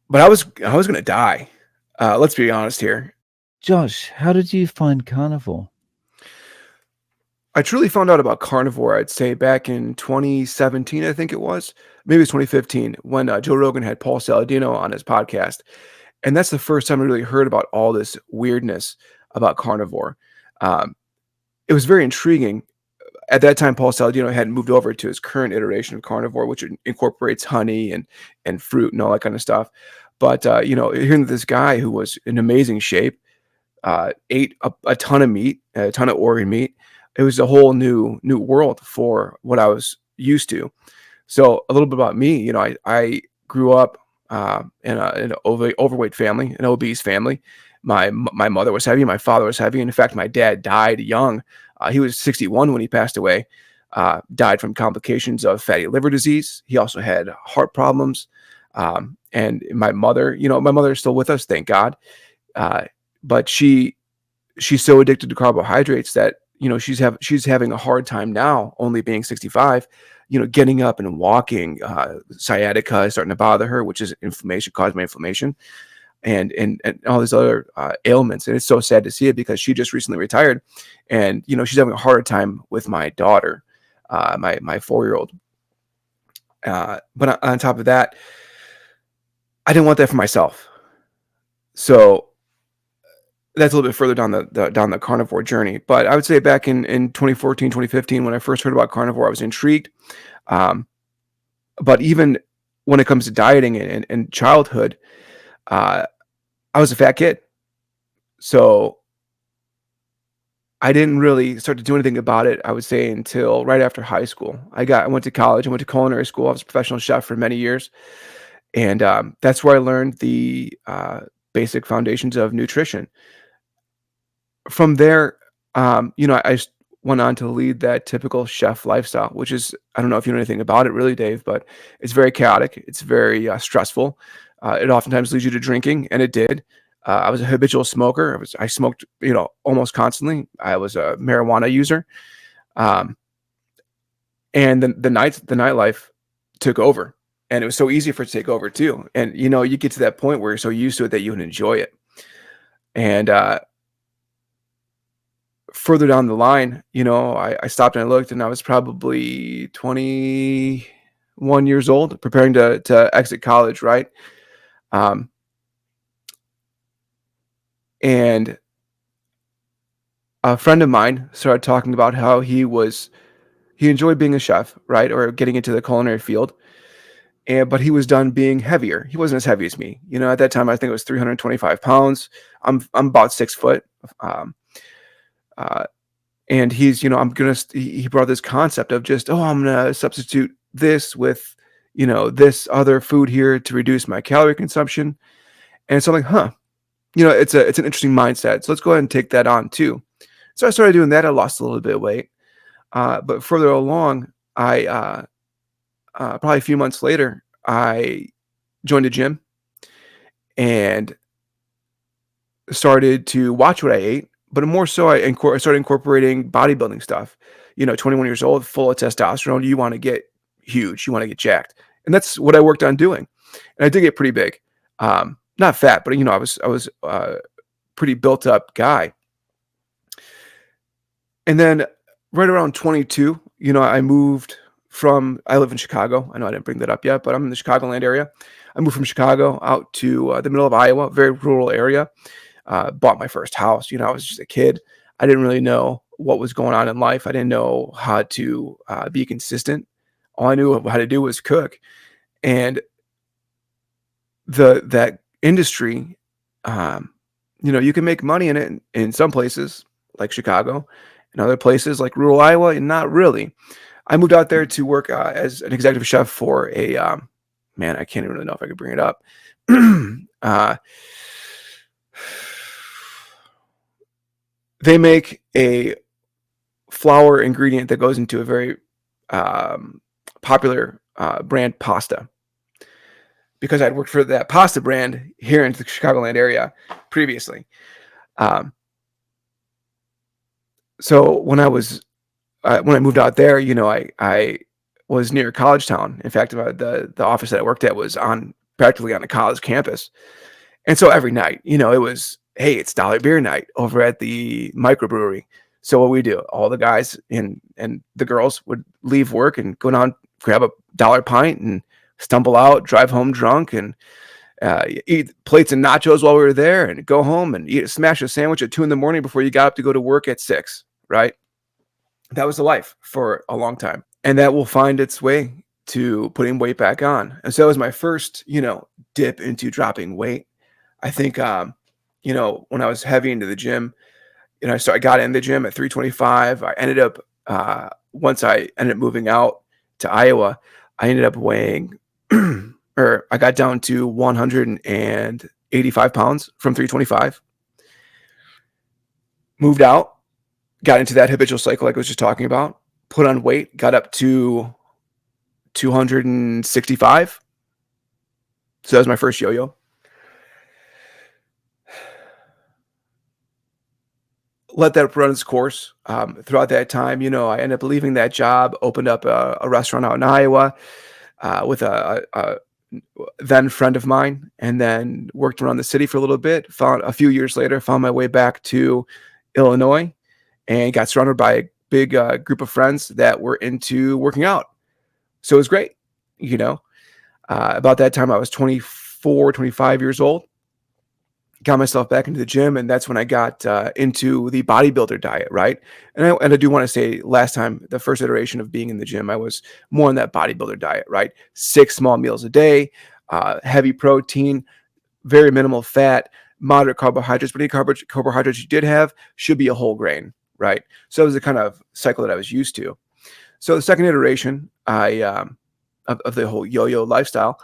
but I was gonna die. Let's be honest here. Josh, how did you find carnivore? I truly found out about carnivore, I'd say back in 2017, I think it was. Maybe it's 2015 when Joe Rogan had Paul Saladino on his podcast. And that's the first time I really heard about all this weirdness about carnivore. Um, it was very intriguing. At that time, Paul Saladino hadn't moved over to his current iteration of carnivore, which incorporates honey and fruit and all that kind of stuff. But hearing this guy who was in amazing shape, ate a ton of meat, a ton of organ meat. It was a whole new world for what I was used to. So a little bit about me, I grew up in an overweight family, an obese family. My mother was heavy, my father was heavy. In fact, my dad died young. He was 61 when he passed away. Died from complications of fatty liver disease. He also had heart problems. And my mother, my mother is still with us, thank God. Uh, but she's so addicted to carbohydrates that she's having a hard time now, only being 65, getting up and walking. Sciatica is starting to bother her, which is inflammation, caused by inflammation, and all these other ailments. And it's so sad to see it because she just recently retired, and she's having a harder time with my daughter, my 4-year-old. But on top of that, I didn't want that for myself. So that's a little bit further down the carnivore journey. But I would say back in 2014, 2015, when I first heard about carnivore, I was intrigued. But even when it comes to dieting and childhood, I was a fat kid. So I didn't really start to do anything about it, I would say, until right after high school. I went to college. I went to culinary school. I was a professional chef for many years. And that's where I learned the basic foundations of nutrition. From there, I went on to lead that typical chef lifestyle, which is, I don't know if you know anything about it really, Dave, but it's very chaotic. It's very stressful. It oftentimes leads you to drinking, and it did. I was a habitual smoker. I smoked, almost constantly. I was a marijuana user. Um, and then the nightlife took over, and it was so easy for it to take over too. And, you get to that point where you're so used to it that you would enjoy it. And, further down the line, I stopped and I looked, and I was probably 21 years old, preparing to exit college, right? Um, and a friend of mine started talking about how he enjoyed being a chef, right, or getting into the culinary field, but he was done being heavier. He wasn't as heavy as me, At that time, I think it was 325 pounds. I'm about 6 foot. Um, uh, and he's he brought this concept of just, I'm gonna substitute this with this other food here to reduce my calorie consumption. And so I'm like, it's an interesting mindset, so let's go ahead and take that on too. So I started doing that. I lost a little bit of weight, but further along, I probably a few months later, I joined a gym and started to watch what I ate, but more so I started incorporating bodybuilding stuff. 21 years old, full of testosterone. You want to get huge. You want to get jacked. And that's what I worked on doing. And I did get pretty big. Not fat, but I was pretty built up guy. And then right around 22, I live in Chicago. I know I didn't bring that up yet, but I'm in the Chicagoland area. I moved from Chicago out to the middle of Iowa, very rural area. Bought my first house. I was just a kid. I didn't really know what was going on in life. I didn't know how to be consistent. All I knew how to do was cook. And that industry, you can make money in it in some places like Chicago, and other places like rural Iowa, and not really. I moved out there to work as an executive chef for a man. I can't even really know if I could bring it up. They make a flour ingredient that goes into a very popular brand pasta. Because I'd worked for that pasta brand here in the Chicagoland area previously. So when I moved out there, I was near College Town. In fact, the office that I worked at was on practically on a college campus. And so every night, it was, hey, it's dollar beer night over at the microbrewery. So what we do, all the guys and the girls would leave work and go down, grab a dollar pint and stumble out, drive home drunk, and eat plates of nachos while we were there, and go home and smash a sandwich at 2 a.m. before you got up to go to work at 6. Right? That was the life for a long time, and that will find its way to putting weight back on. And so that was my first, dip into dropping weight. I think, when I was heavy into the gym, so I got in the gym at 325. I ended up, once I ended up moving out to Iowa, I ended up weighing, or I got down to 185 pounds from 325. Moved out, got into that habitual cycle like I was just talking about, put on weight, got up to 265. So that was my first yo-yo. Let that run its course. Throughout that time, I ended up leaving that job, opened up a restaurant out in Iowa with a then friend of mine, and then worked around the city for a little bit. Found a few years later, found my way back to Illinois, and got surrounded by a big group of friends that were into working out. So it was great. About that time, I was 24, 25 years old. Got myself back into the gym, and that's when I got into the bodybuilder diet, right? And I do want to say, last time, the first iteration of being in the gym, I was more on that bodybuilder diet, right? 6 small meals a day, heavy protein, very minimal fat, moderate carbohydrates, but any carbohydrates you did have should be a whole grain, right? So it was the kind of cycle that I was used to. So the second iteration of the whole yo-yo lifestyle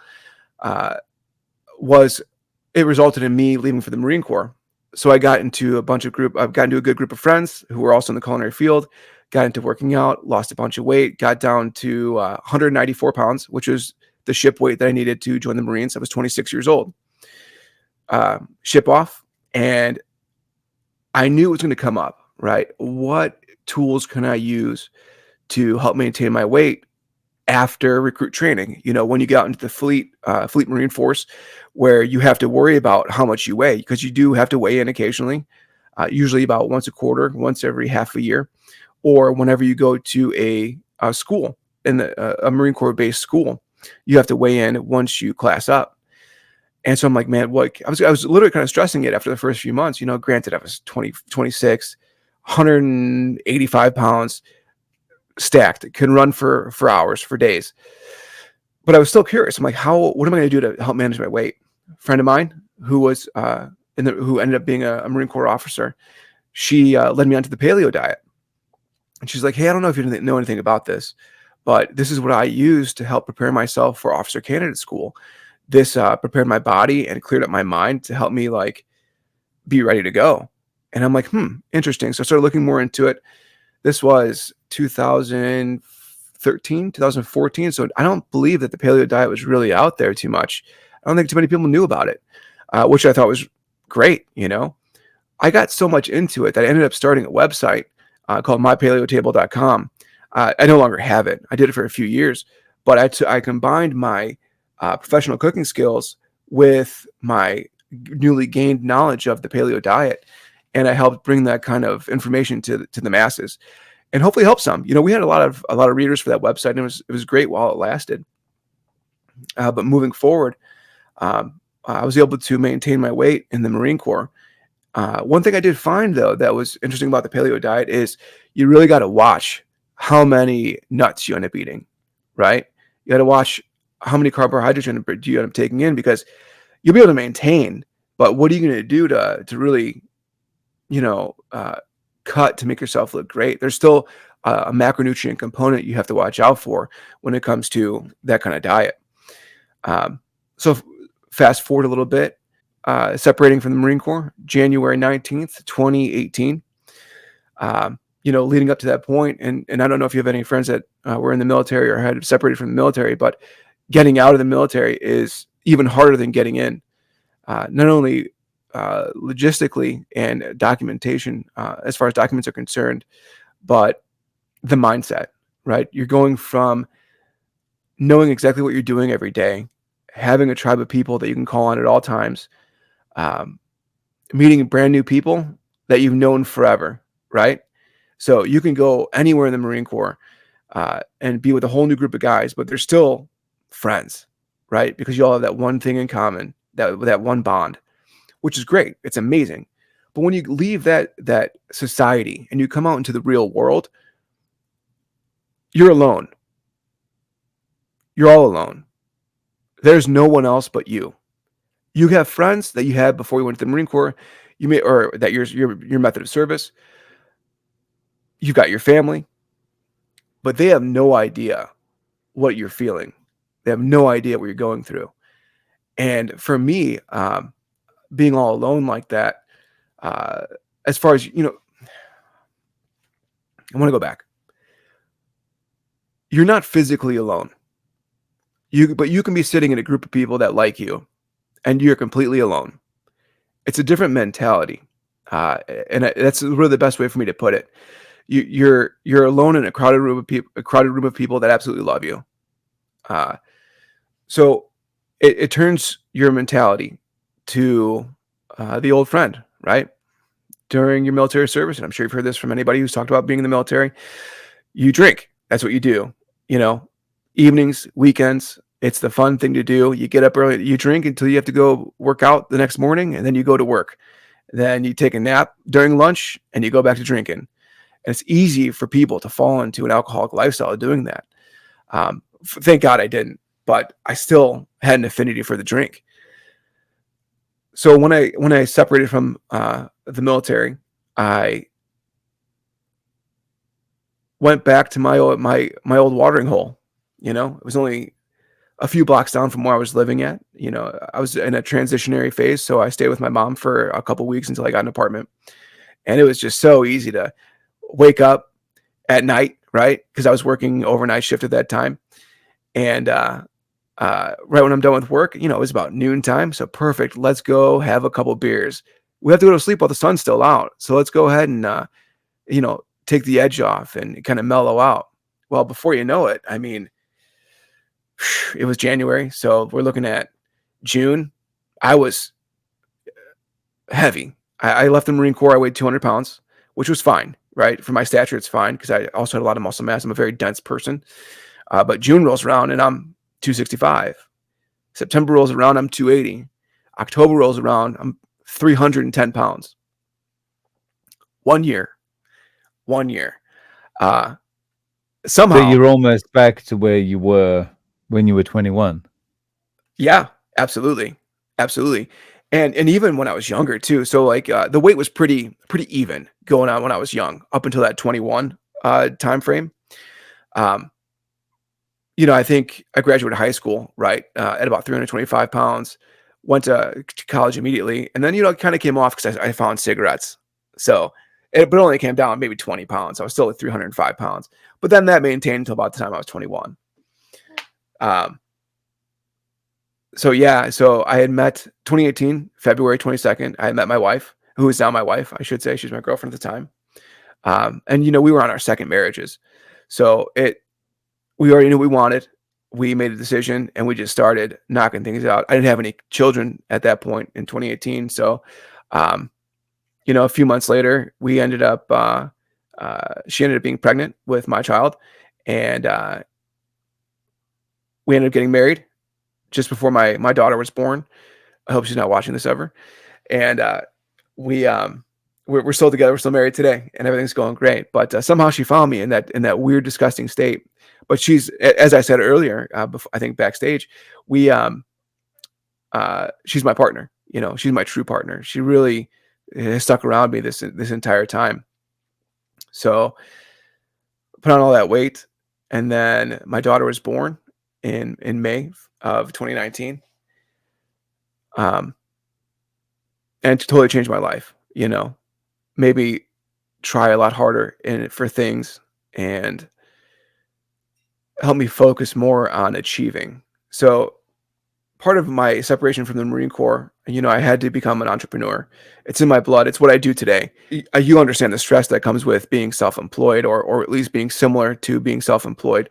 it resulted in me leaving for the Marine Corps. So I got into a good group of friends who were also in the culinary field, got into working out, lost a bunch of weight, got down to 194 pounds, which was the ship weight that I needed to join the Marines. I was 26 years old. Ship off, and I knew it was going to come up, right? What tools can I use to help maintain my weight after recruit training? When you get out into the fleet Marine Force, where you have to worry about how much you weigh, because you do have to weigh in occasionally, usually about once a quarter, once every half a year, or whenever you go to a school, in a Marine Corps based school, you have to weigh in once you class up. And so I'm like, man, I was literally kind of stressing it after the first few months. Granted, I was 26, 185 pounds, stacked, can run for hours, for days. But I was still curious. I'm like, what am I going to do to help manage my weight? A friend of mine who was who ended up being a Marine Corps officer, she led me onto the paleo diet. And she's like, hey, I don't know if you know anything about this, but this is what I use to help prepare myself for officer candidate school. This prepared my body and cleared up my mind to help me be ready to go. And I'm like, interesting. So I started looking more into it. This was 2013, 2014. So I don't believe that the paleo diet was really out there too much. I don't think too many people knew about it, which I thought was great. I got so much into it that I ended up starting a website called mypaleotable.com. I no longer have it. I did it for a few years, but I combined my professional cooking skills with my newly gained knowledge of the paleo diet, and I helped bring that kind of information to the masses, and hopefully help some. We had a lot of readers for that website, and it was great while it lasted. But moving forward, I was able to maintain my weight in the Marine Corps. One thing I did find, though, that was interesting about the paleo diet is you really got to watch how many nuts you end up eating, right? You got to watch how many carbohydrates do you end up taking in, because you'll be able to maintain, but what are you going to do to really, cut to make yourself look great? There's still a macronutrient component you have to watch out for when it comes to that kind of diet. So fast forward a little bit, separating from the Marine Corps, January 19th, 2018. Leading up to that point, and I don't know if you have any friends that were in the military or had separated from the military, but getting out of the military is even harder than getting in. Not only logistically and documentation, as far as documents are concerned, but the mindset, right? You're going from knowing exactly what you're doing every day having a tribe of people that you can call on at all times, um, meeting brand new people that you've known forever, right? So you can go anywhere in the Marine Corps and be with a whole new group of guys, but they're still friends, right? Because you all have that one thing in common, that one bond, which is great. It's amazing. But when you leave that society and you come out into the real world, you're alone. You're all alone. There's no one else but you. You have friends that you had before you went to the Marine Corps, you may, or that your method of service. You've got your family, but they have no idea what you're feeling. They have no idea what you're going through. And for me, being all alone like that, uh, as far as I want to go back. You're not physically alone. But you can be sitting in a group of people that like you, and you're completely alone. It's a different mentality, and that's really the best way for me to put it. You're alone in a crowded room of people that absolutely love you. Uh, so it turns your mentality to the old friend, right? During your military service, and I'm sure you've heard this from anybody who's talked about being in the military. You drink. That's what you do. Evenings, weekends. It's the fun thing to do. You get up early, you drink until you have to go work out the next morning, and then you go to work. Then you take a nap during lunch, and you go back to drinking. And it's easy for people to fall into an alcoholic lifestyle doing that. Thank God I didn't, but I still had an affinity for the drink. So when I separated from the military, I went back to my old watering hole. It was only a few blocks down from where I was living at. I was in a transitionary phase, so I stayed with my mom for a couple weeks until I got an apartment. And it was just so easy to wake up at night, right? Because I was working overnight shift at that time. And right when I'm done with work, it was about noontime. So perfect. Let's go have a couple beers. We have to go to sleep while the sun's still out. So let's go ahead and, take the edge off and kind of mellow out. Well, before you know it, I mean, it was January. So we're looking at June. I was heavy. I left the Marine Corps. I weighed 200 pounds, which was fine, right? For my stature, it's fine because I also had a lot of muscle mass. I'm a very dense person. But June rolls around and I'm 265. September rolls around, I'm 280. October rolls around, I'm 310 pounds. 1 year. So Somehow, you're almost back to where you were when you were 21. yeah, absolutely. And even when I was younger too. So like the weight was pretty even going on when I was young, up until that 21 time frame. I think I graduated high school, right, at about 325 pounds, went to college immediately, and then, it kind of came off because I found cigarettes. So, but it only came down maybe 20 pounds. I was still at 305 pounds. But then that maintained until about the time I was 21. So I had met 2018, February 22nd. I had met my wife, who is now my wife, I should say. She's my girlfriend at the time. And, we were on our second marriages. So we already knew what we wanted. We made a decision and we just started knocking things out. I didn't have any children at that point in 2018. So, a few months later, we ended up, she ended up being pregnant with my child, and we ended up getting married just before my daughter was born. I hope she's not watching this ever. And we're still together. We're still married today, and everything's going great. But somehow she found me in that weird, disgusting state. But she's, as I said earlier, before, I think backstage, she's my partner. She's my true partner. She really has stuck around me this entire time. So put on all that weight, and then my daughter was born in May of 2019. And it totally changed my life. Maybe try a lot harder for things and help me focus more on achieving. So part of my separation from the Marine Corps, I had to become an entrepreneur. It's in my blood. It's what I do today. You understand the stress that comes with being self-employed, or at least being similar to being self-employed.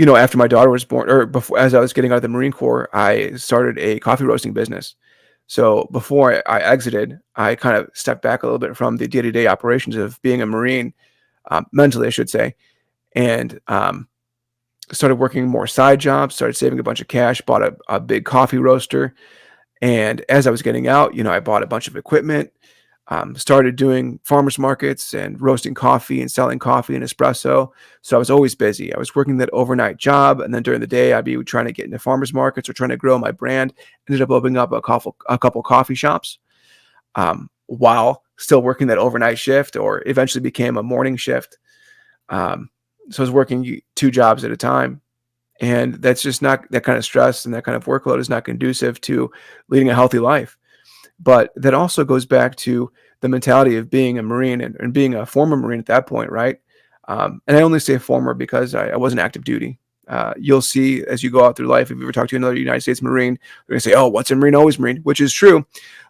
after my daughter was born, or before, as I was getting out of the Marine Corps, I started a coffee roasting business. So before I exited, I kind of stepped back a little bit from the day-to-day operations of being a Marine, mentally, I should say, and started working more side jobs, started saving a bunch of cash, bought a big coffee roaster. And as I was getting out, I bought a bunch of equipment, started doing farmers markets and roasting coffee and selling coffee and espresso. So I was always busy. I was working that overnight job, and then during the day, I'd be trying to get into farmers markets or trying to grow my brand. Ended up opening up a couple coffee shops, while still working that overnight shift, or eventually became a morning shift. So I was working 2 jobs at a time, and that's just not, that kind of stress and that kind of workload is not conducive to leading a healthy life. But that also goes back to the mentality of being a Marine, and being a former Marine at that point, right? And I only say former because I wasn't active duty. You'll see as you go out through life, if you ever talk to another United States Marine, they're going to say, "Oh, what's a Marine? Always Marine," which is true.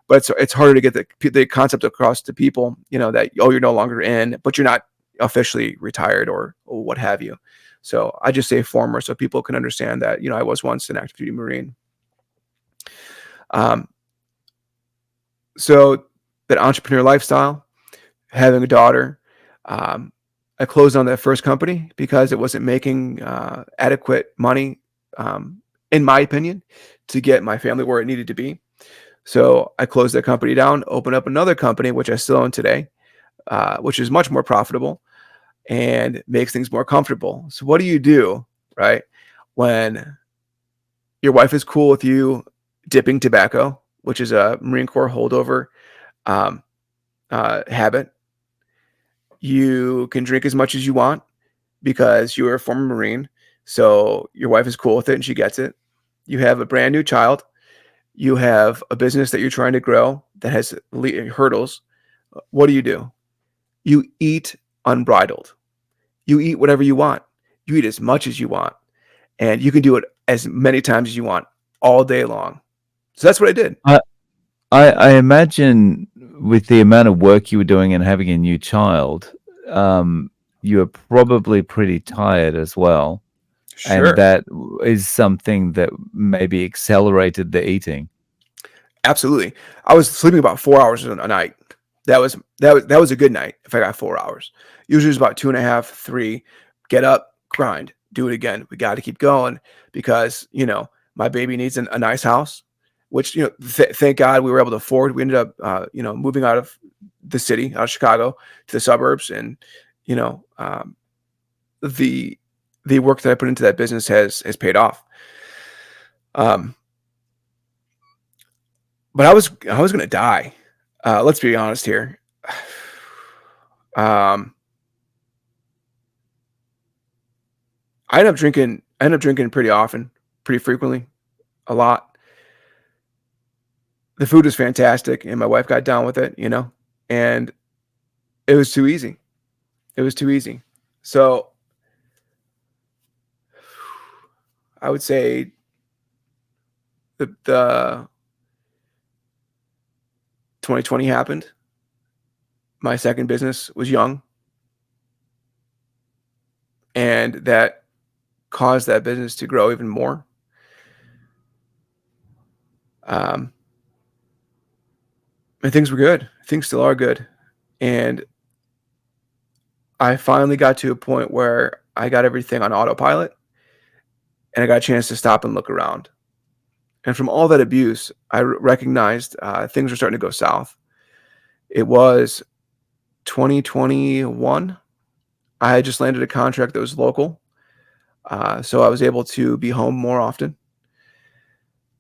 But it's harder to get the concept across to people, that, oh, you're no longer in, but you're not officially retired, or what have you. So I just say former so people can understand that, I was once an active duty Marine. Um, so that entrepreneur lifestyle, having a daughter, um, I closed on that first company because it wasn't making adequate money, in my opinion, to get my family where it needed to be. So I closed that company down, opened up another company, which I still own today, which is much more profitable and makes things more comfortable. So what do you do, right, when your wife is cool with you dipping tobacco, which is a Marine Corps holdover, um, habit? You can drink as much as you want because you are a former Marine. So your wife is cool with it and she gets it. You have a brand new child. You have a business that you're trying to grow that has hurdles. What do? You eat unbridled. You eat whatever you want. You eat as much as you want. And you can do it as many times as you want all day long. So that's what I did. I, I imagine with the amount of work you were doing and having a new child, you were probably pretty tired as well. And Sure. that is something that maybe accelerated the eating. Absolutely. I was sleeping about 4 hours a night. That was a good night if I got 4 hours. Usually it's about 2.5, 3. Get up, grind, do it again. We got to keep going because my baby needs a nice house, which thank God we were able to afford. We ended up moving out of the city, out of Chicago, to the suburbs, and you know the the work that I put into that business has paid off. Um, but I was gonna die. Let's be honest here. Um, I end up drinking pretty often, pretty frequently, a lot. The food was fantastic, and my wife got down with it, and it was too easy. It was too easy. So I would say the 2020 happened. My second business was young, and that caused that business to grow even more. Um, and things were good. Things still are good. And I finally got to a point where I got everything on autopilot, and I got a chance to stop and look around. And from all that abuse, I recognized things were starting to go south. It was 2021. I had just landed a contract that was local. So I was able to be home more often.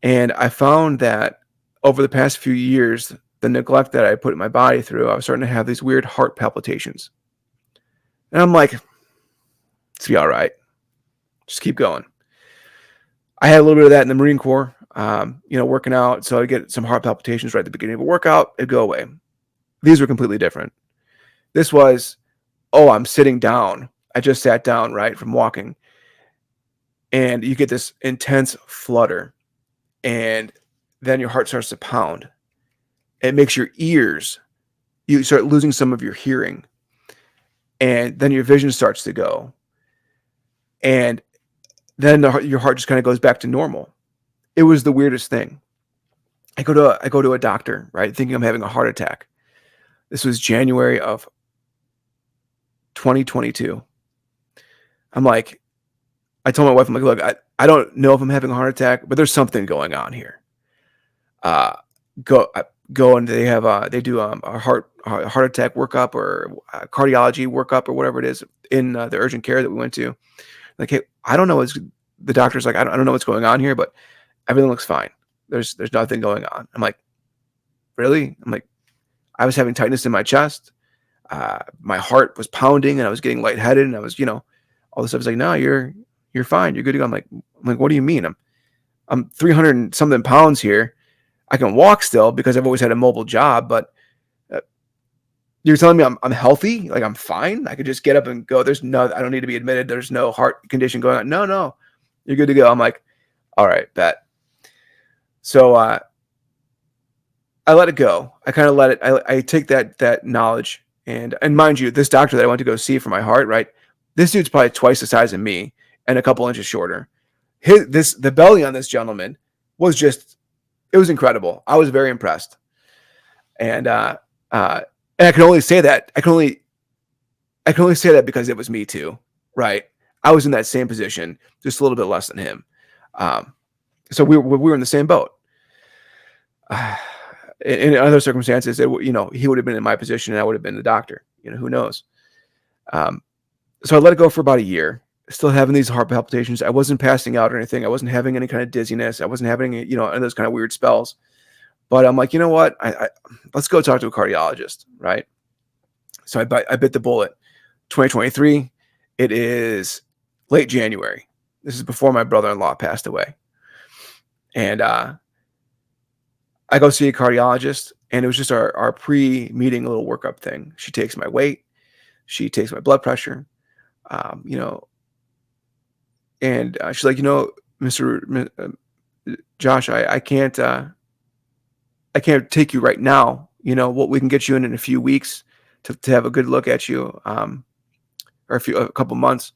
And I found that over the past few years, the neglect that I put my body through, I was starting to have these weird heart palpitations. And I'm like, it's be all right. Just keep going. I had a little bit of that in the Marine Corps, working out. So I'd get some heart palpitations right at the beginning of a workout. It'd go away. These were completely different. This was, oh, I'm sitting down. I just sat down, right, from walking. And you get this intense flutter. And then your heart starts to pound. It makes your ears, you start losing some of your hearing. And then your vision starts to go. And then your heart just kind of goes back to normal. It was the weirdest thing. I go to a doctor, right, thinking I'm having a heart attack. This was January of 2022. I'm like, I told my wife, I'm like, look, I don't know if I'm having a heart attack, but there's something going on here. Go and they do a heart attack workup or cardiology workup or whatever it is in the urgent care that we went to. Like, hey, I don't know what's the doctor's like, I don't know what's going on here, but everything looks fine. There's nothing going on. I'm like, really? I'm like, I was having tightness in my chest. My heart was pounding and I was getting lightheaded and I was, all this stuff. It's like, no, you're fine. You're good to go. I'm like, what do you mean? I'm 300 and something pounds here. I can walk still because I've always had a mobile job, but you're telling me I'm healthy? Like I'm fine? I could just get up and go. I don't need to be admitted. There's no heart condition going on. No, you're good to go. I'm like, all right, bet. So, I let it go. I kind of let it, I take that knowledge and mind you, this doctor that I went to go see for my heart, right? This dude's probably twice the size of me and a couple inches shorter. The belly on this gentleman was it was incredible. I was very impressed. And I can only say that. I can only say that because it was me too, right? I was in that same position, just a little bit less than him. So we were in the same boat. In other circumstances, he would have been in my position and I would have been the doctor. Who knows? So I let it go for about a year, still having these heart palpitations. I wasn't passing out or anything. I wasn't having any kind of dizziness. I wasn't having, those kind of weird spells. But I'm like, you know what? Let's go talk to a cardiologist, right? So I bit the bullet. 2023, it is late January. This is before my brother-in-law passed away. And I go see a cardiologist, and it was just our pre-meeting little workup thing. She takes my weight. She takes my blood pressure, and she's like, Mr. Josh, I can't take you right now. What we can get you in a few weeks to have a good look at you, or a couple months.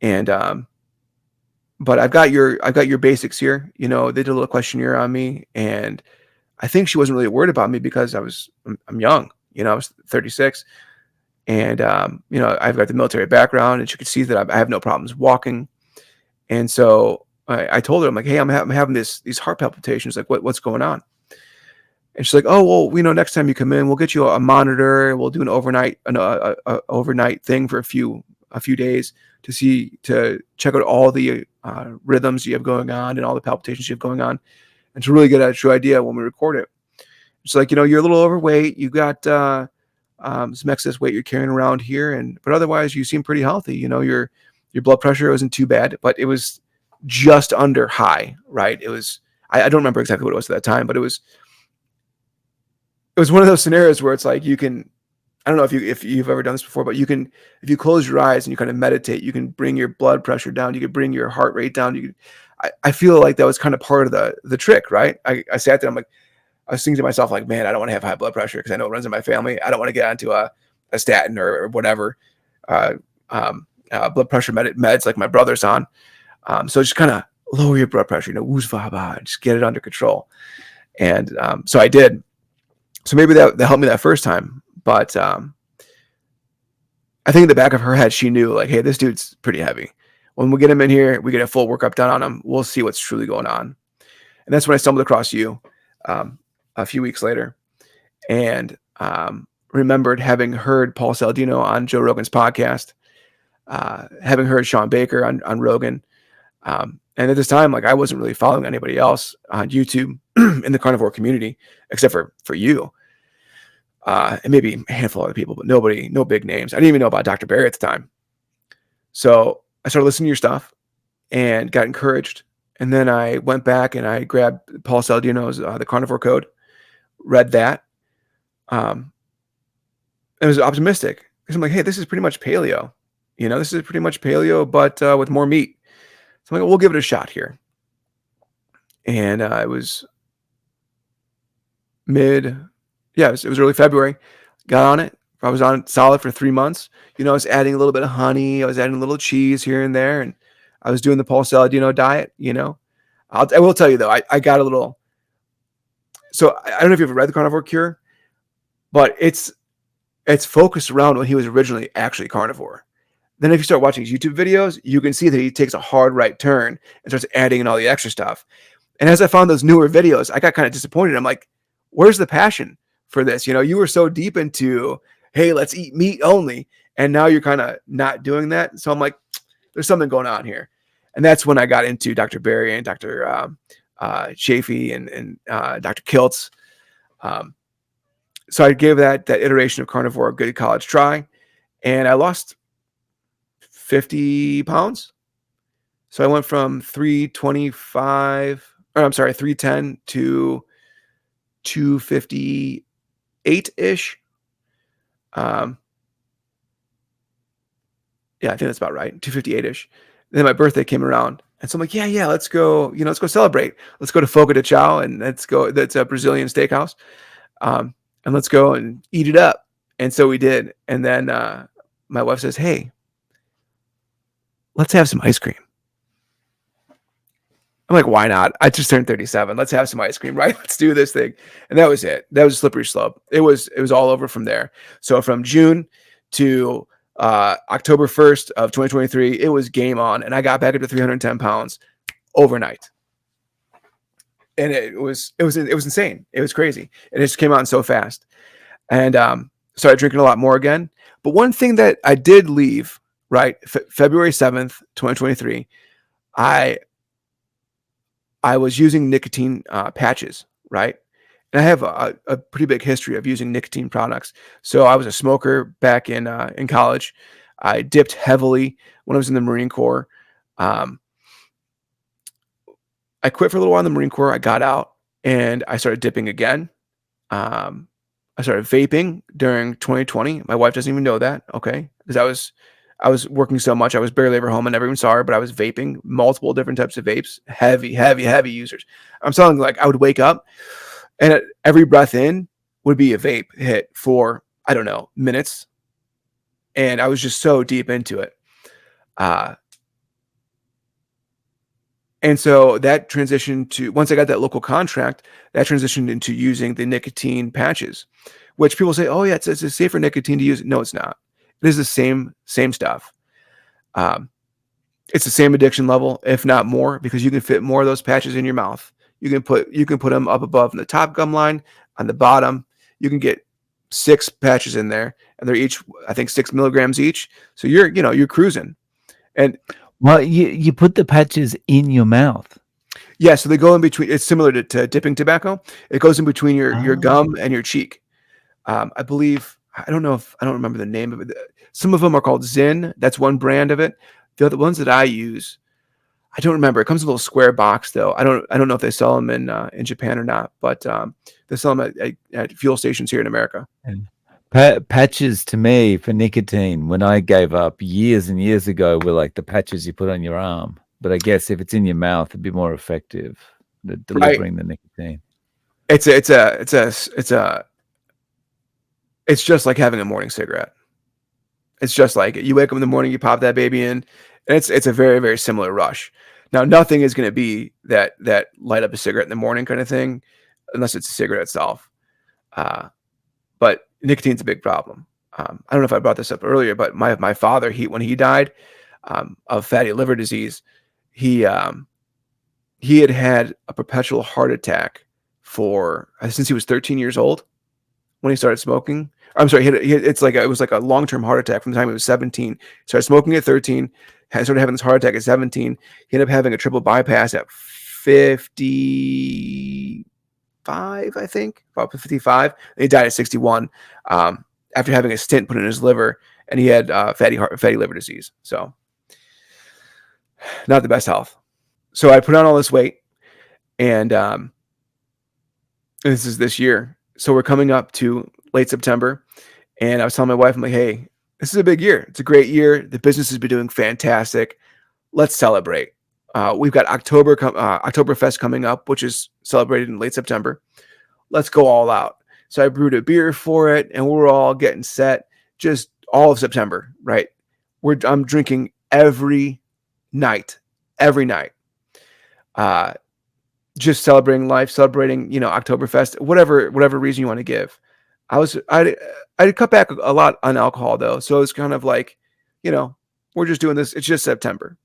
And but I've got your basics here. They did a little questionnaire on me, and I think she wasn't really worried about me because I'm young. I was 36, and I've got the military background, and she could see that I have no problems walking. And so I told her, I'm like, hey, I'm having these heart palpitations. Like, what's going on? And she's like, oh, well, next time you come in, we'll get you a monitor. We'll do an overnight thing for a few days to check out all the rhythms you have going on and all the palpitations you have going on, and to really get a true idea when we record it. It's like, you're a little overweight. You got some excess weight you're carrying around here, but otherwise you seem pretty healthy. Your blood pressure wasn't too bad, but it was just under high, right? It was, I don't remember exactly what it was at that time, but it was one of those scenarios where it's like I don't know if you've ever done this before, but if you close your eyes and you kind of meditate, you can bring your blood pressure down. You can bring your heart rate down. I feel like that was kind of part of the trick, right? I sat there, I was thinking to myself, like, man, I don't want to have high blood pressure because I know it runs in my family. I don't want to get onto a statin or whatever, blood pressure meds like my brother's on. So just kind of lower your blood pressure, just get it under control. And so I did. So maybe that helped me that first time. But I think in the back of her head, she knew, like, hey, this dude's pretty heavy. When we get him in here, we get a full workup done on him. We'll see what's truly going on. And that's when I stumbled across you a few weeks later, and remembered having heard Paul Saladino on Joe Rogan's podcast, having heard Sean Baker on Rogan. And at this time, like, I wasn't really following anybody else on YouTube in the carnivore community, except for you. And maybe a handful of other people, but no big names. I didn't even know about Dr. Barry at the time. So I started listening to your stuff and got encouraged. And then I went back and I grabbed Paul Saladino's The Carnivore Code, read that. And I was optimistic because I'm like, hey, this is pretty much paleo. This is pretty much paleo, but with more meat. So I'm like, we'll give it a shot here. And it was it was early February. Got on it. I was on it solid for 3 months. I was adding a little bit of honey. I was adding a little cheese here and there. And I was doing the Paul Saladino diet, I will tell you though, I got a little, so I don't know if you've ever read The Carnivore Cure, but it's focused around when he was originally actually carnivore. Then if you start watching his YouTube videos, you can see that he takes a hard right turn and starts adding in all the extra stuff. And as I found those newer videos, I got kind of disappointed. I'm like, where's the passion for this? You were so deep into, hey, let's eat meat only. And now you're kind of not doing that. So I'm like, there's something going on here. And that's when I got into Dr. Berry and Dr. Chafee and Dr. Kiltz. So I gave that iteration of carnivore a good college try. And I lost 50 pounds. So I went from 310 to 258-ish. Yeah, I think that's about right. 258-ish. Then my birthday came around. And so I'm like, yeah, let's go, let's go celebrate. Let's go to Fogo de Chao, and let's go. That's a Brazilian steakhouse. And let's go and eat it up. And so we did. And then my wife says, hey, let's have some ice cream. I'm like, why not? I just turned 37. Let's have some ice cream, right? Let's do this thing. And that was it. That was a slippery slope. It was all over from there. So from June to October 1st of 2023, it was game on. And I got back up to 310 pounds overnight. And it was insane. It was crazy. And it just came on so fast. And started drinking a lot more again. But one thing that I did leave, right, February 7th, 2023, I was using nicotine patches, right? And I have a pretty big history of using nicotine products. So I was a smoker back in college. I dipped heavily when I was in the Marine Corps. I quit for a little while in the Marine Corps. I got out and I started dipping again. I started vaping during 2020. My wife doesn't even know that, okay? Because I was working so much. I was barely ever home and never even saw her, but I was vaping multiple different types of vapes, heavy users. I'm telling you, like, I would wake up and every breath in would be a vape hit for, I don't know, minutes. And I was just so deep into it. And so that transitioned to, once I got that local contract, that transitioned into using the nicotine patches, which people say, oh yeah, it's a safer nicotine to use. No, it's not. It is the same stuff. It's the same addiction level, if not more, because you can fit more of those patches in your mouth. You can put them up above in the top gum line, on the bottom. You can get 6 patches in there, and they're each, I think, 6 milligrams each. So you're cruising. And well, you put the patches in your mouth. Yeah, so they go in between. It's similar to dipping tobacco. It goes in between your gum and your cheek. I believe, I don't remember the name of it. Some of them are called Zyn. That's one brand of it. The other ones that I use, I don't remember. It comes in a little square box though. I don't know if they sell them in Japan or not, but they sell them at fuel stations here in America. Patches to me for nicotine, when I gave up years and years ago, were like the patches you put on your arm. But I guess if it's in your mouth, it'd be more effective at delivering the nicotine. It's just like having a morning cigarette. It's just like it. You wake up in the morning, you pop that baby in, and it's a very, very similar rush. Now, nothing is going to be that light up a cigarette in the morning kind of thing, unless it's a cigarette itself. But nicotine's a big problem. I don't know if I brought this up earlier, but my father, when he died of fatty liver disease, he had a perpetual heart attack since he was 13 years old when he started smoking. I'm sorry, it was like a long-term heart attack from the time he was 17. He started smoking at 13, started having this heart attack at 17. He ended up having a triple bypass at 55, I think, about 55. And he died at 61 after having a stent put in his liver, and he had fatty liver disease. So not the best health. So I put on all this weight, and this is this year. So we're coming up to late September, and I was telling my wife, I'm like, hey, this is a big year. It's a great year. The business has been doing fantastic. Let's celebrate. We've got Oktoberfest coming up, which is celebrated in late September. Let's go all out. So I brewed a beer for it, and we're all getting set just all of September, right? I'm drinking every night every night. Just celebrating life, celebrating, Oktoberfest, whatever reason you want to give. I cut back a lot on alcohol though, so it's kind of like, we're just doing this. It's just September.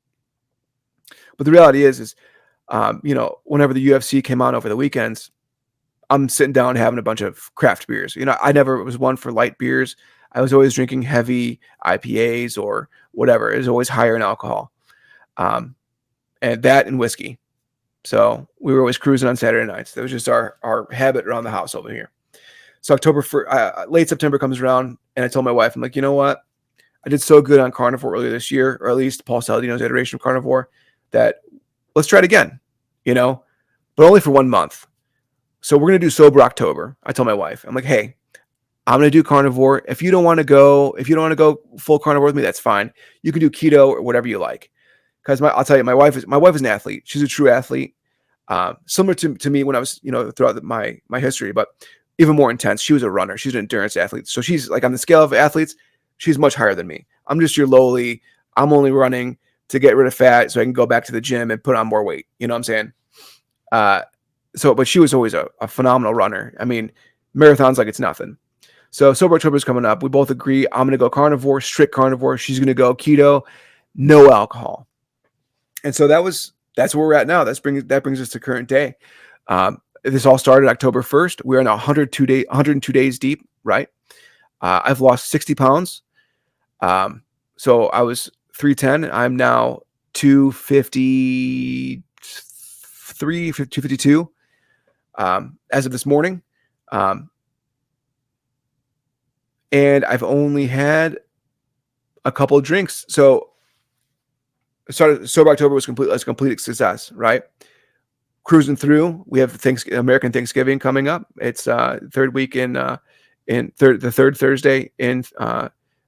But the reality is, whenever the UFC came on over the weekends, I'm sitting down having a bunch of craft beers. I never was one for light beers. I was always drinking heavy IPAs or whatever. It was always higher in alcohol, and that and whiskey. So we were always cruising on Saturday nights. That was just our habit around the house over here. So late September comes around, and I told my wife, I'm like, you know what? I did so good on carnivore earlier this year, or at least Paul Saladino's iteration of carnivore, that let's try it again, but only for 1 month. So we're going to do sober October. I told my wife, I'm like, hey, I'm going to do carnivore. If you don't want to go full carnivore with me, that's fine. You can do keto or whatever you like. Because I'll tell you, my wife is an athlete. She's a true athlete, similar to me when I was, throughout my history, but even more intense. She was a runner. She's an endurance athlete. So she's like on the scale of athletes, she's much higher than me. I'm just your lowly. I'm only running to get rid of fat so I can go back to the gym and put on more weight. You know what I'm saying? But she was always a phenomenal runner. I mean, marathons like it's nothing. So sober October is coming up. We both agree I'm going to go carnivore, strict carnivore. She's going to go keto, no alcohol. And so that's where we're at now. That brings us to current day. This all started October 1st. We are now 102 days deep, right? I've lost 60 pounds. So I was 310. I'm now 253, 252 as of this morning. And I've only had a couple of drinks. So sober October was a complete success, right? Cruising through. We have American Thanksgiving coming up. It's third week the third Thursday in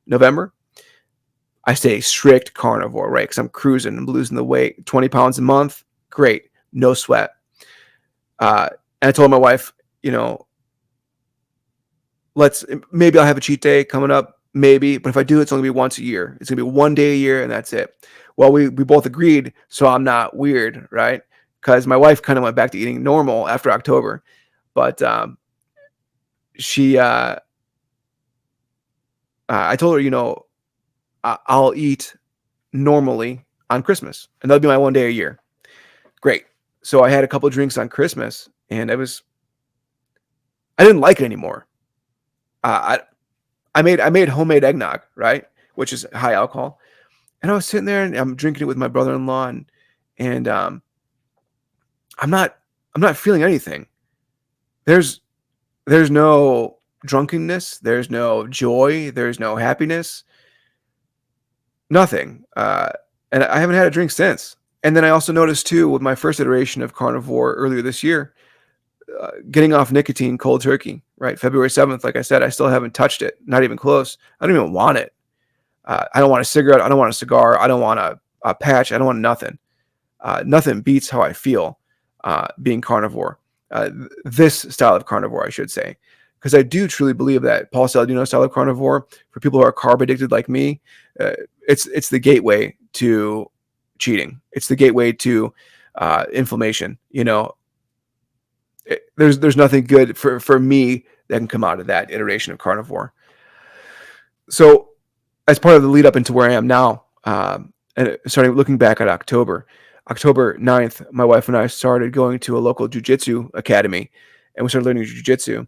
November. I say strict carnivore, right? Because I'm cruising, I'm losing the weight, 20 pounds a month. Great, no sweat. And I told my wife, maybe I'll have a cheat day coming up, maybe. But if I do, it's only gonna be once a year. It's gonna be 1 day a year, and that's it. Well, we both agreed, so I'm not weird, right? Because my wife kind of went back to eating normal after October, but I told her, I'll eat normally on Christmas, and that'll be my 1 day a year. Great. So I had a couple of drinks on Christmas, and I didn't like it anymore. I made homemade eggnog, right, which is high alcohol, and I was sitting there and I'm drinking it with my brother-in-law, and I'm not feeling anything. There's no drunkenness. There's no joy. There's no happiness. Nothing. And I haven't had a drink since. And then I also noticed too, with my first iteration of carnivore earlier this year, getting off nicotine cold turkey, right? February 7th, like I said, I still haven't touched it. Not even close. I don't even want it. I don't want a cigarette. I don't want a cigar. I don't want a patch. I don't want nothing. Nothing beats how I feel being carnivore. This style of carnivore, I should say. Because I do truly believe that Paul Saladino's style of carnivore, for people who are carb addicted like me, it's the gateway to cheating. It's the gateway to inflammation. There's nothing good for me that can come out of that iteration of carnivore. So as part of the lead up into where I am now, and starting looking back at October 9th, my wife and I started going to a local jiu-jitsu academy, and we started learning jiu-jitsu.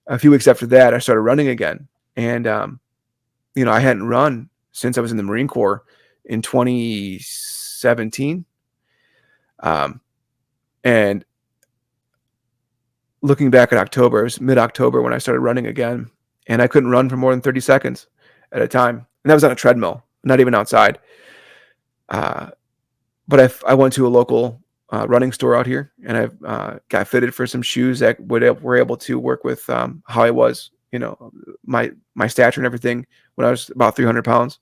A few weeks after that, I started running again. And, I hadn't run since I was in the Marine Corps in 2017. And looking back at October, it was mid-October when I started running again, and I couldn't run for more than 30 seconds at a time. And that was on a treadmill, not even outside. But I went to a local running store out here, and I got fitted for some shoes that were able to work with how I was, my stature and everything when I was about 300 pounds.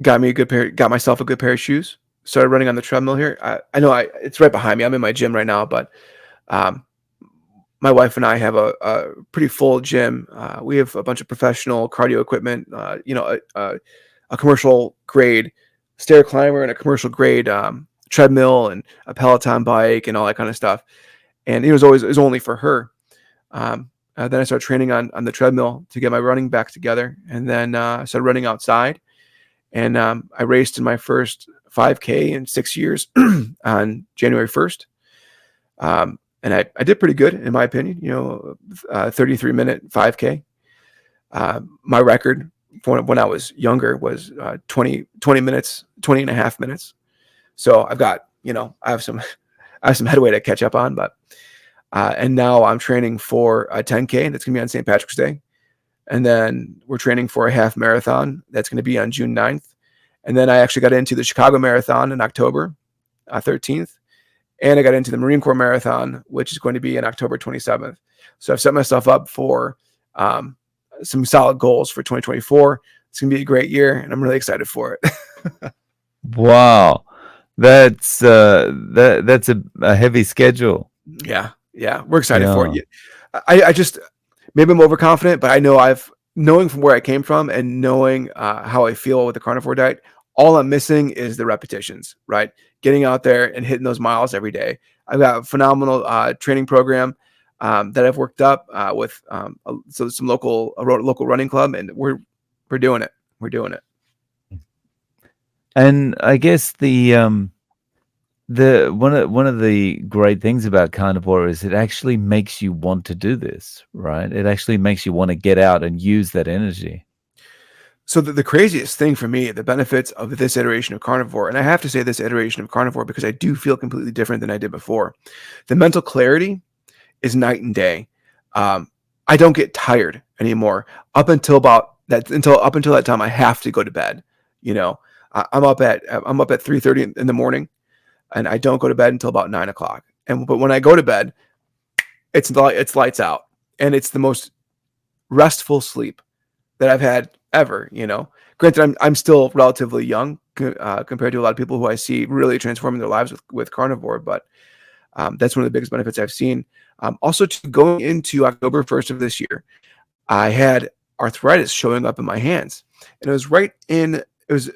Got myself a good pair of shoes. Started running on the treadmill here. I know it's right behind me. I'm in my gym right now, but my wife and I have a pretty full gym. We have a bunch of professional cardio equipment, a a commercial grade stair climber and a commercial grade treadmill and a Peloton bike and all that kind of stuff. And it was only for her. Then I started training on the treadmill to get my running back together. And then I started running outside. And I raced in my first 5K in 6 years on January 1st. And I did pretty good, in my opinion, 33-minute 5K. My record when I was younger was 20 minutes, 20 and a half minutes. So I've got, I have some headway to catch up on, but and now I'm training for a 10K that's going to be on St. Patrick's Day. And then we're training for a half marathon that's going to be on June 9th. And then I actually got into the Chicago Marathon in October 13th. And I got into the Marine Corps Marathon, which is going to be in October 27th. So I've set myself up for some solid goals for 2024. It's going to be a great year, and I'm really excited for it. Wow. That's a heavy schedule. Yeah. We're excited for it. I just, maybe I'm overconfident, but I know knowing from where I came from and knowing how I feel with the carnivore diet, all I'm missing is the repetitions, right? Getting out there and hitting those miles every day. I've got a phenomenal training program that I've worked up with some local running club, and we're doing it. We're doing it. And I guess the one of the great things about carnivore is it actually makes you want to do this, right? It actually makes you want to get out and use that energy. So the craziest thing for me, the benefits of this iteration of carnivore, and I have to say this iteration of carnivore because I do feel completely different than I did before. The mental clarity is night and day. I don't get tired anymore up until that time. I have to go to bed. I'm up at 3:30 in the morning, and I don't go to bed until about 9 o'clock. But when I go to bed, it's lights out, and it's the most restful sleep that I've had ever. Granted, I'm still relatively young compared to a lot of people who I see really transforming their lives with carnivore, but that's one of the biggest benefits I've seen. Also, going into October 1st of this year, I had arthritis showing up in my hands, and it was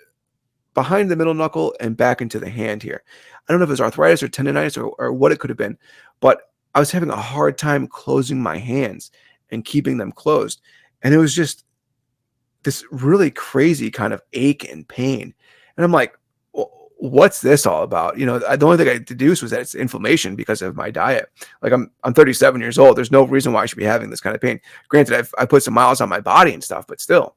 behind the middle knuckle and back into the hand here. I don't know if it was arthritis or tendonitis or what it could have been, but I was having a hard time closing my hands and keeping them closed. And it was just this really crazy kind of ache and pain. And I'm like, what's this all about? The only thing I deduced was that it's inflammation because of my diet. Like I'm 37 years old. There's no reason why I should be having this kind of pain. Granted, I put some miles on my body and stuff, but still.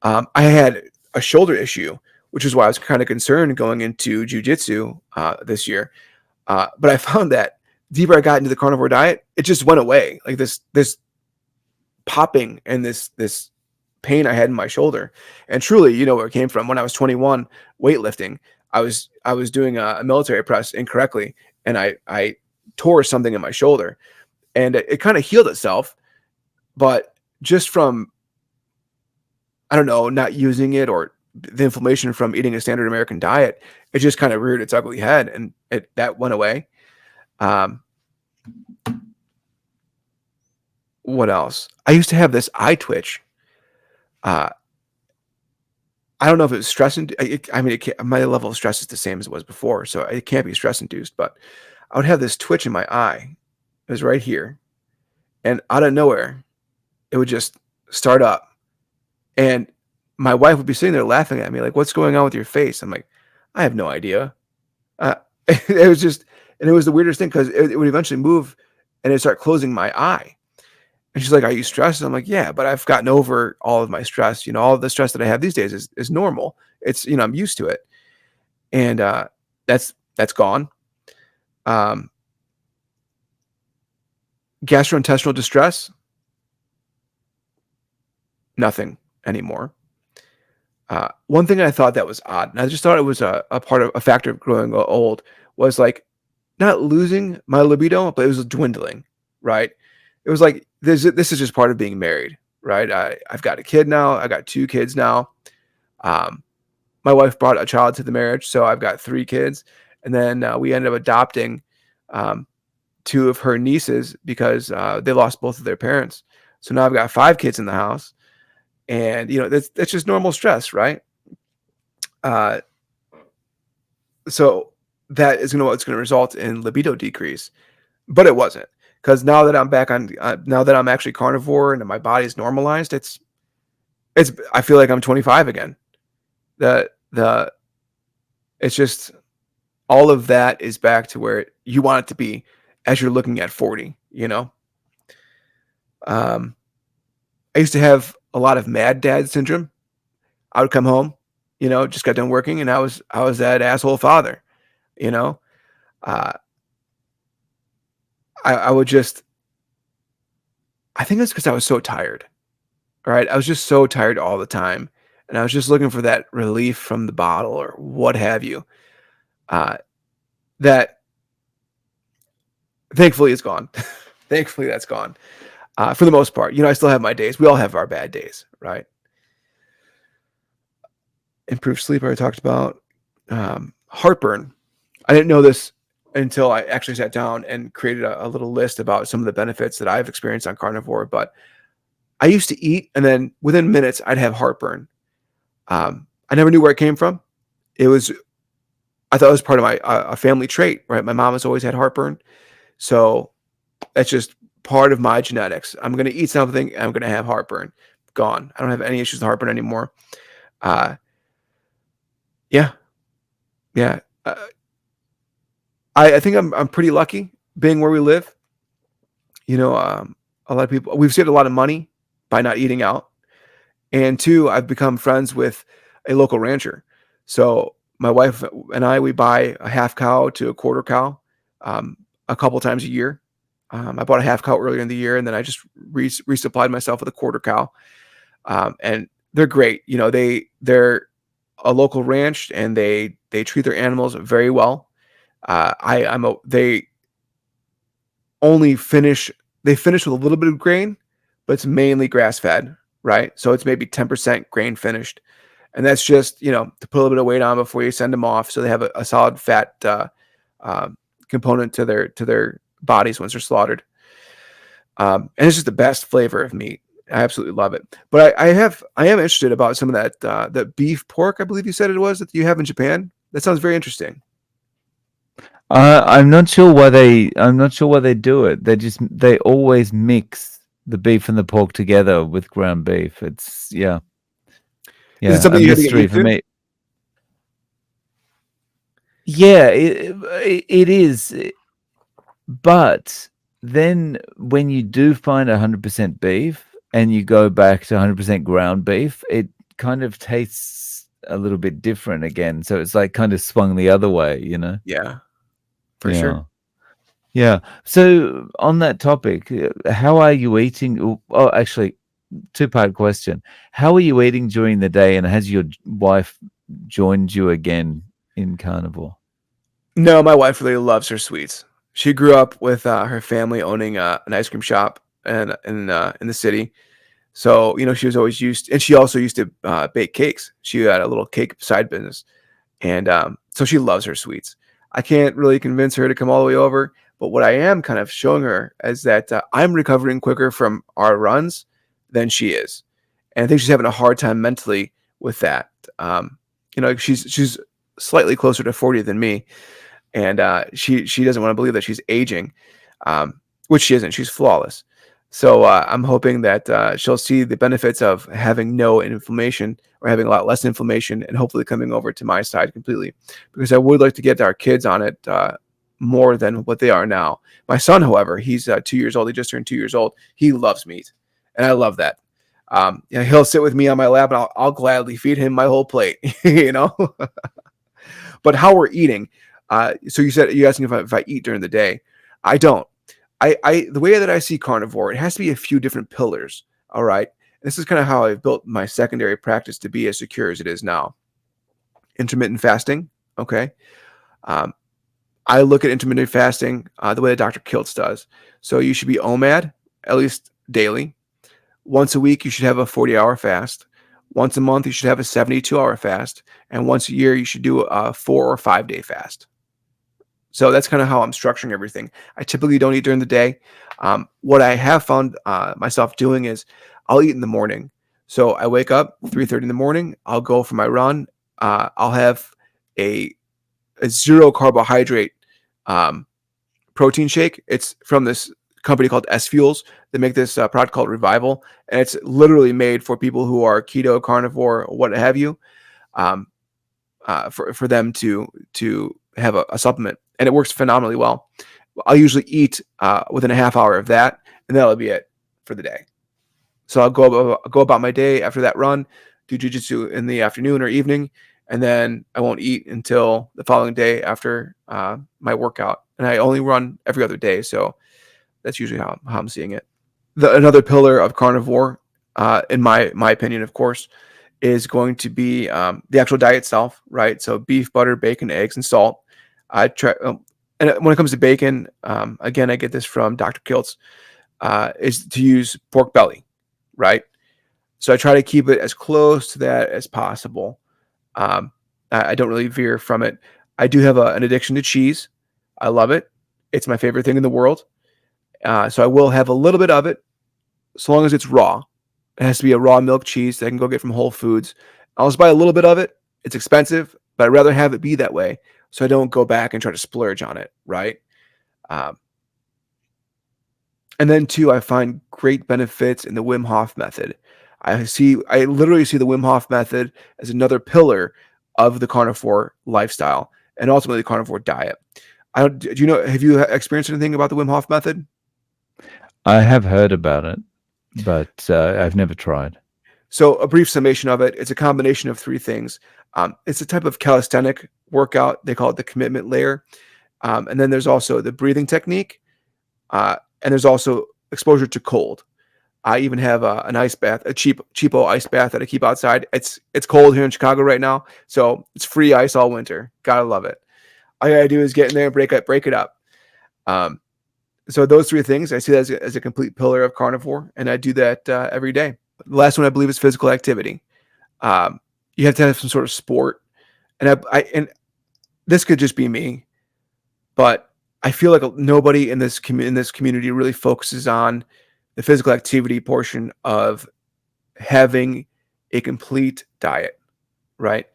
I had a shoulder issue, which is why I was kind of concerned going into jiu-jitsu this year. But I found that the deeper I got into the carnivore diet, it just went away. Like this popping and this pain I had in my shoulder. And truly, where it came from. When I was 21, weightlifting, I was doing a military press incorrectly, and I tore something in my shoulder, and it kind of healed itself, but just from, I don't know, not using it or the inflammation from eating a standard American diet, it just kind of reared its ugly head, and that went away. What else? I used to have this eye twitch. I don't know if it was stress. My level of stress is the same as it was before, so it can't be stress induced. But I would have this twitch in my eye. It was right here, and out of nowhere, it would just start up, and my wife would be sitting there laughing at me, like, "What's going on with your face?" I'm like, "I have no idea." It was just, and it was the weirdest thing because it would eventually move, and it'd start closing my eye. And she's like, "Are you stressed?" And I'm like, "Yeah, but I've gotten over all of my stress. All of the stress that I have these days is normal. It's, I'm used to it." And that's gone. Gastrointestinal distress, nothing anymore. One thing I thought that was odd, and I just thought it was a factor of growing old, was like not losing my libido, but it was dwindling, right? It was like, this is just part of being married, right? I've got a kid now. I got 2 kids now. My wife brought a child to the marriage, so I've got 3 kids. And then we ended up adopting 2 of her nieces because they lost both of their parents. So now I've got 5 kids in the house. And that's just normal stress, right? Uh, so that is what's going to result in libido decrease, but it wasn't, because now that I'm back on, now that I'm actually carnivore and my body's normalized, it's I feel like I'm 25 again. The It's just all of that is back to where you want it to be as you're looking at 40. Um, I used to have a lot of mad dad syndrome. I would come home, just got done working, and I was that asshole father. You know, uh, I would just, I think it's because I was so tired. All right, I was just so tired all the time, and I was just looking for that relief from the bottle or what have you. Uh, that thankfully is gone. Thankfully, that's gone. For the most part, I still have my days. We all have our bad days, right? Improved sleep, I already talked about. Heartburn. I didn't know this until I actually sat down and created a little list about some of the benefits that I've experienced on carnivore. But I used to eat, and then within minutes, I'd have heartburn. I never knew where it came from. It was, I thought it was part of my a family trait, right? My mom has always had heartburn, so that's just part of my genetics. I'm going to eat something, and I'm going to have heartburn. Gone. I don't have any issues with heartburn anymore. Uh, yeah, yeah. I think I'm pretty lucky being where we live. A lot of people, we've saved a lot of money by not eating out, and two, I've become friends with a local rancher. So my wife and I, we buy a half cow to a quarter cow, um, a couple times a year. I bought a half cow earlier in the year, and then I just resupplied myself with a quarter cow. And they're great. They're a local ranch, and they treat their animals very well. They only finish they finish with a little bit of grain, but it's mainly grass fed, right? So it's maybe 10% grain finished, and that's just to put a little bit of weight on before you send them off, so they have a solid fat uh, component to their bodies once they're slaughtered. And it's just the best flavor of meat. I absolutely love it. But I am interested about some of that beef pork, I believe you said it was, that you have in Japan. That sounds very interesting. I'm not sure why they. I'm not sure why they do it. They always mix the beef and the pork together with ground beef. It's Is it a something you had to get mystery used for to? me. Yeah, it is. But then when you do find 100% beef and you go back to 100% ground beef, it kind of tastes a little bit different again. So it's like kind of swung the other way, you know? Yeah, for sure. Yeah. Yeah. So on that topic, how are you eating? Oh, actually, two-part question. How are you eating during the day, and has your wife joined you again in carnivore? No, my wife really loves her sweets. She grew up with her family owning an ice cream shop in the city. So she was always used, and she also used to bake cakes. She had a little cake side business, and so she loves her sweets. I can't really convince her to come all the way over, but what I am kind of showing her is that I'm recovering quicker from our runs than she is, and I think she's having a hard time mentally with that. She's slightly closer to 40 than me, and she doesn't want to believe that she's aging, which she isn't. She's flawless. So I'm hoping that she'll see the benefits of having no inflammation, or having a lot less inflammation, and hopefully coming over to my side completely, because I would like to get our kids on it more than what they are now. My son, however, he's 2 years old. He just turned 2 years old. He loves meat, and I love that. He'll sit with me on my lap, and I'll gladly feed him my whole plate. you know. But how we're eating. So you're asking if I eat during the day. I don't. The way that I see carnivore, it has to be a few different pillars. All right. This is kind of how I've built my secondary practice to be as secure as it is now. Intermittent fasting. Okay. Um, I look at intermittent fasting the way that Dr. Kiltz does. So you should be OMAD at least daily. Once a week, you should have a 40-hour fast. Once a month, you should have a 72-hour fast. And once a year, you should do a 4 or 5 day fast. So that's kind of how I'm structuring everything. I typically don't eat during the day. What I have found myself doing is I'll eat in the morning. So I wake up 3:30 in the morning. I'll go for my run. I'll have a, a zero carbohydrate um, protein shake. It's from this company called S Fuels. They make this product called Revival, and it's literally made for people who are keto, carnivore, what have you, um, for them to have a supplement, and it works phenomenally well. I'll usually eat within a half hour of that, and that'll be it for the day. So I'll go about my day after that run, do jujitsu in the afternoon or evening, and then I won't eat until the following day after my workout. And I only run every other day, so that's usually how I'm seeing it. Another pillar of carnivore, in my opinion, of course, is going to be the actual diet itself, right? So beef, butter, bacon, eggs, and salt. I try, and when it comes to bacon, again, I get this from Dr. Kiltz, is to use pork belly, right? So I try to keep it as close to that as possible. Um, I don't really veer from it. I do have an addiction to cheese. I love it. It's my favorite thing in the world. So I will have a little bit of it, so long as it's raw. It has to be a raw milk cheese that I can go get from Whole Foods. I'll just buy a little bit of it. It's expensive, but I'd rather have it be that way so I don't go back and try to splurge on it, right? Um, and then two, I find great benefits in the Wim Hof method. I literally see the Wim Hof method as another pillar of the carnivore lifestyle and ultimately the carnivore diet. I don't, do you know, have you experienced anything about the Wim Hof method? I have heard about it, but I've never tried. So a brief summation of it, it's a combination of three things. It's a type of calisthenic workout. They call it the commitment layer. And then there's also the breathing technique. And there's also exposure to cold. I even have an ice bath, a cheapo ice bath that I keep outside. It's cold here in Chicago right now, so it's free ice all winter. Gotta love it. All you gotta do is get in there and break it up. Um, so those three things, I see that as a complete pillar of carnivore, and I do that every day. The last one I believe is physical activity. You have to have some sort of sport, and and this could just be me, but I feel like nobody in this community really focuses on the physical activity portion of having a complete diet, right?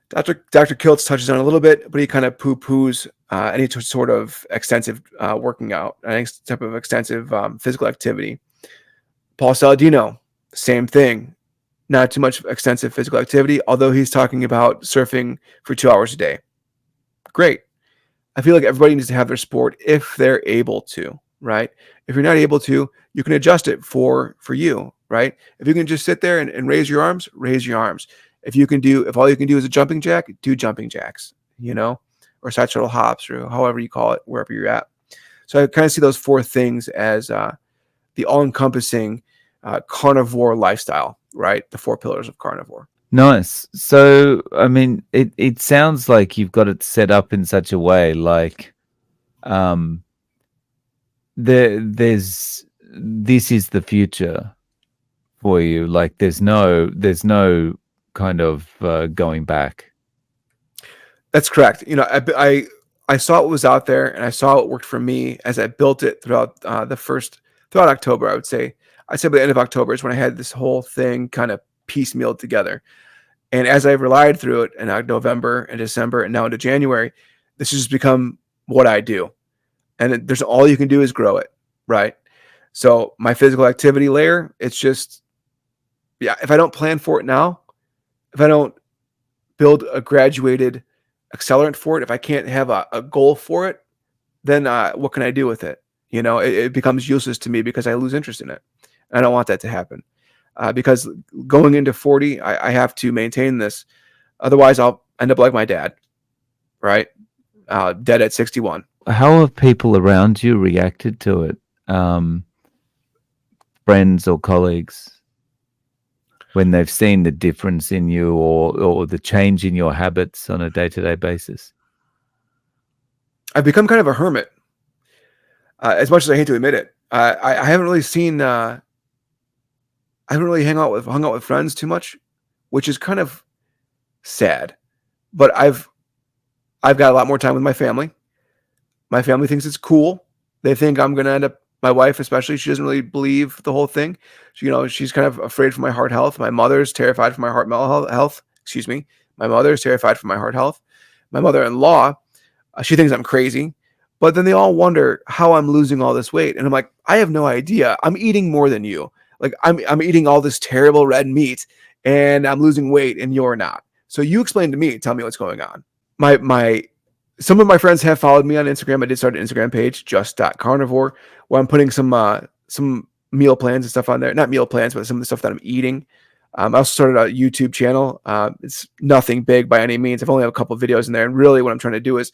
Dr. Kiltz touches on it a little bit, but he kind of poo-poos any sort of extensive working out, any type of extensive physical activity. Paul Saladino, same thing. Not too much extensive physical activity, although he's talking about surfing for 2 hours a day. Great. I feel like everybody needs to have their sport if they're able to, right? If you're not able to, you can adjust it for you, right? If you can just sit there and raise your arms, raise your arms. If all you can do is a jumping jack, do jumping jacks, or side shuttle hops, or however you call it, wherever you're at. So I kind of see those four things as the all-encompassing carnivore lifestyle, right? The four pillars of carnivore. Nice. So, I mean, it sounds like you've got it set up in such a way, like, um, there's this is the future for you. Like, there's no kind of going back. That's correct. I saw what was out there, and I saw what worked for me as I built it throughout throughout October. I'd say by the end of October is when I had this whole thing kind of piecemealed together. And as I relied through it in November and December and now into January, this has just become what I do. And there's all you can do is grow it, right? So my physical activity layer, it's just, yeah, if I don't plan for it now, if I don't build a graduated accelerant for it, if I can't have a goal for it, then what can I do with it? It becomes useless to me because I lose interest in it. I don't want that to happen because going into 40, I have to maintain this. Otherwise, I'll end up like my dad, right? Dead at 61. How have people around you reacted to it? Friends or colleagues, when they've seen the difference in you or the change in your habits on a day-to-day basis? I've become kind of a hermit, as much as I hate to admit it. I haven't really I haven't really hung out with friends too much, which is kind of sad. But I've got a lot more time with my family. My family thinks it's cool. They think I'm going to end up My wife, especially, she doesn't really believe the whole thing. She's kind of afraid for my heart health. My mother's terrified for my heart health. Excuse me. My mother is terrified for my heart health. My mother-in-law, she thinks I'm crazy. But then they all wonder how I'm losing all this weight. And I'm like, I have no idea. I'm eating more than you. Like I'm eating all this terrible red meat and I'm losing weight and you're not. So you explain to me, tell me what's going on. My Some of my friends have followed me on Instagram. I did start an Instagram page, just.carnivore, where I'm putting some meal plans and stuff on there. Not meal plans, but some of the stuff that I'm eating. I also started a YouTube channel. It's nothing big by any means. I've only have a couple of videos in there, and really, what I'm trying to do is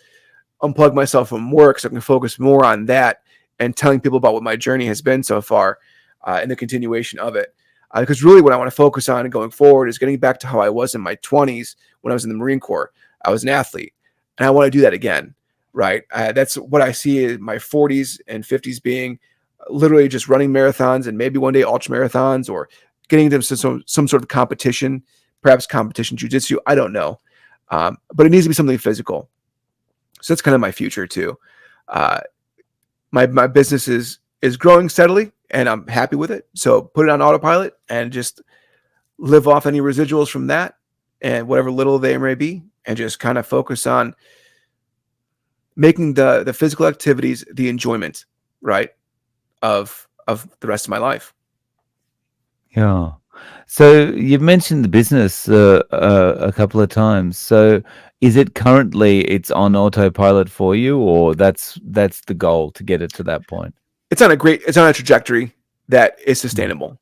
unplug myself from work so I can focus more on that and telling people about what my journey has been so far, and the continuation of it. Because really, what I want to focus on going forward is getting back to how I was in my 20s when I was in the Marine Corps. I was an athlete, and I want to do that again. Right? That's what I see in my 40s and 50s being literally just running marathons and maybe one day ultra marathons, or getting into some sort of competition, perhaps competition jiu-jitsu. I don't know. But it needs to be something physical. So that's kind of my future too. Uh, my business is growing steadily, and I'm happy with it. So put it on autopilot and just live off any residuals from that, and whatever little they may be, and just kind of focus on making the physical activities the enjoyment, right, of the rest of my life. Yeah. So you've mentioned the business a couple of times. So is it currently it's on autopilot for you, or that's the goal to get it to that point? It's on a trajectory that is Mm. sustainable.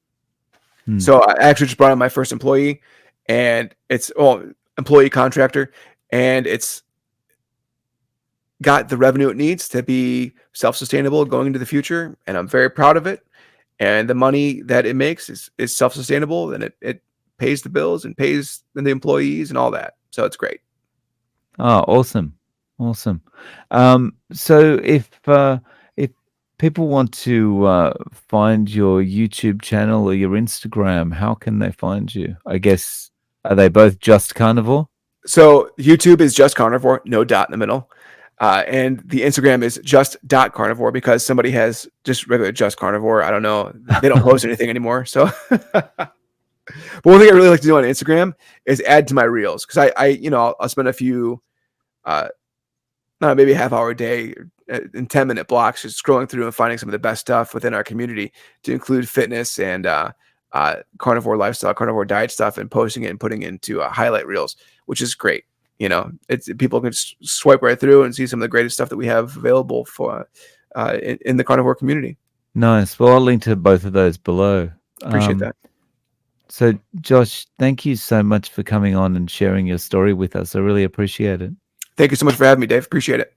Mm. So I actually just brought on my first employee, and it's employee contractor, and it's got the revenue it needs to be self-sustainable going into the future, and I'm very proud of it. And the money that it makes is self-sustainable, and it pays the bills and pays the employees and all that. So it's great. Oh, awesome. Awesome. So if people want to find your YouTube channel or your Instagram, how can they find you? I guess are they both Just Carnivore? So YouTube is just carnivore, no dot in the middle. And the Instagram is just.carnivore because somebody has just regular just carnivore. I don't know. They don't post anything anymore. So, but one thing I really like to do on Instagram is add to my reels, because I'll spend a few, maybe a half hour a day in 10-minute blocks just scrolling through and finding some of the best stuff within our community, to include fitness and carnivore lifestyle, carnivore diet stuff, and posting it and putting it into highlight reels, which is great. It's people can just swipe right through and see some of the greatest stuff that we have available for in the carnivore community. Nice. Well, I'll link to both of those below. Appreciate that. So, Josh, thank you so much for coming on and sharing your story with us. I really appreciate it. Thank you so much for having me, Dave. Appreciate it.